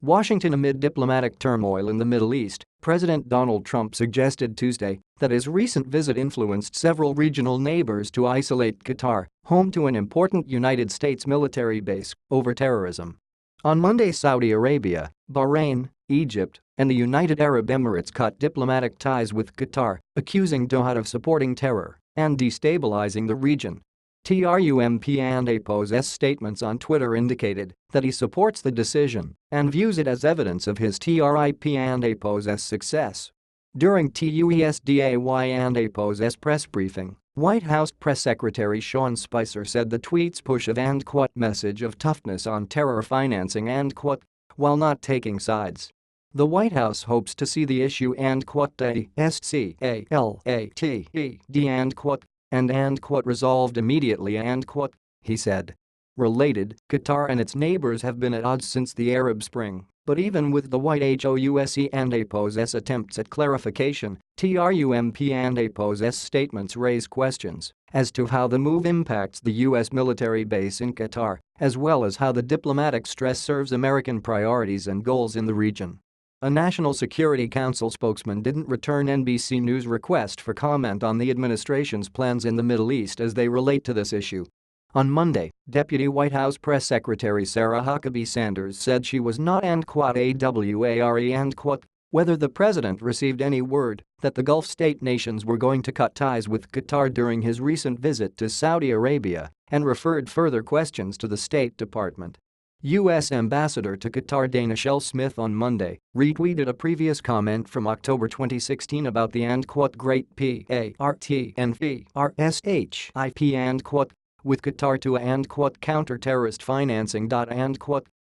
Washington. Amid diplomatic turmoil in the Middle East, President Donald Trump suggested Tuesday that his recent visit influenced several regional neighbors to isolate Qatar, home to an important United States military base, over terrorism. On Monday, Saudi Arabia, Bahrain, Egypt, and the United Arab Emirates cut diplomatic ties with Qatar, accusing Doha of supporting terror and destabilizing the region. Trump and APO's statements on Twitter indicated that he supports the decision and views it as evidence of his TRIP and APO's success. During TUSDAY and APO's press briefing, White House Press Secretary Sean Spicer said the tweet's push of "message of toughness on terror financing" while not taking sides. The White House hopes to see the issue resolved immediately, he said. Related, Qatar and its neighbors have been at odds since the Arab Spring, but even with the White House and APO's attempts at clarification, Trump and APO's statements raise questions as to how the move impacts the U.S. military base in Qatar, as well as how the diplomatic stress serves American priorities and goals in the region. A National Security Council spokesman didn't return NBC News' request for comment on the administration's plans in the Middle East as they relate to this issue. On Monday, Deputy White House Press Secretary Sarah Huckabee Sanders said she was not aware whether the president received any word that the Gulf state nations were going to cut ties with Qatar during his recent visit to Saudi Arabia, and referred further questions to the State Department. U.S. Ambassador to Qatar Dana Shell Smith on Monday retweeted a previous comment from October 2016 about the "great partnership with Qatar to counter-terrorist financing."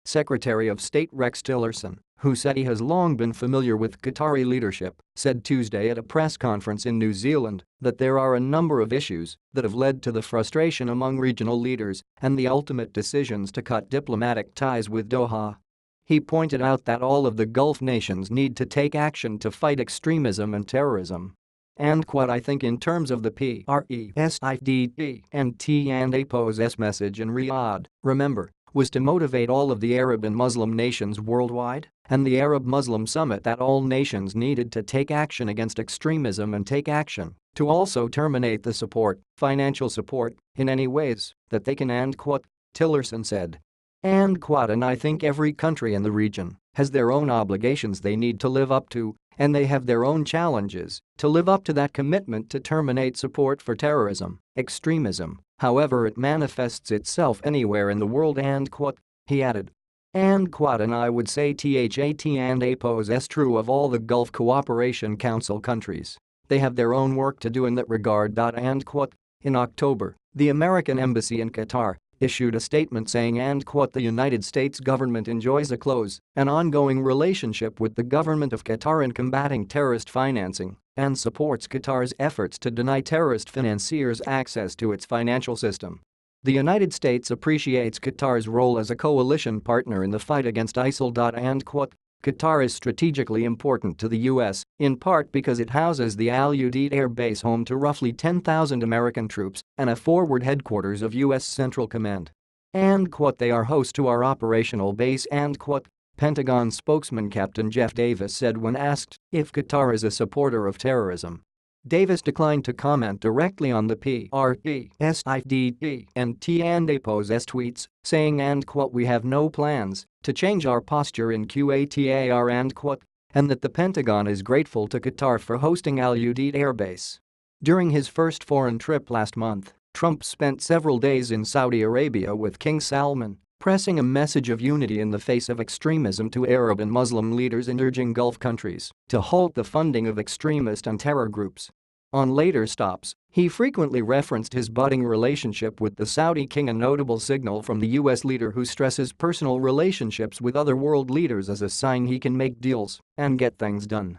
Secretary of State Rex Tillerson, who said he has long been familiar with Qatari leadership, said Tuesday at a press conference in New Zealand that there are a number of issues that have led to the frustration among regional leaders and the ultimate decisions to cut diplomatic ties with Doha. He pointed out that all of the Gulf nations need to take action to fight extremism and terrorism. I think in terms of the PRESIDP and APO's message in Riyadh, remember, was to motivate all of the Arab and Muslim nations worldwide, and the Arab-Muslim summit that all nations needed to take action against extremism and take action to also terminate the financial support, in any ways that they can, Tillerson said. And I think every country in the region has their own obligations they need to live up to, and they have their own challenges to live up to that commitment to terminate support for terrorism, extremism, however it manifests itself anywhere in the world, he added. And I would say THAT and APO's true of all the Gulf Cooperation Council countries. They have their own work to do in that regard. In October, the American embassy in Qatar issued a statement saying the United States government enjoys a close and ongoing relationship with the government of Qatar in combating terrorist financing and supports Qatar's efforts to deny terrorist financiers access to its financial system. The United States appreciates Qatar's role as a coalition partner in the fight against ISIL. Qatar is strategically important to the U.S., in part because it houses the Al Udeid Air Base, home to roughly 10,000 American troops and a forward headquarters of U.S. Central Command. They are host to our operational base, Pentagon spokesman Captain Jeff Davis said when asked if Qatar is a supporter of terrorism. Davis declined to comment directly on the PRESIDP and APO's tweets, saying we have no plans to change our posture in Qatar and that the Pentagon is grateful to Qatar for hosting Al Udeid Air Base. During his first foreign trip last month, Trump spent several days in Saudi Arabia with King Salman, pressing a message of unity in the face of extremism to Arab and Muslim leaders and urging Gulf countries to halt the funding of extremist and terror groups. On later stops, he frequently referenced his budding relationship with the Saudi king, a notable signal from the U.S. leader who stresses personal relationships with other world leaders as a sign he can make deals and get things done.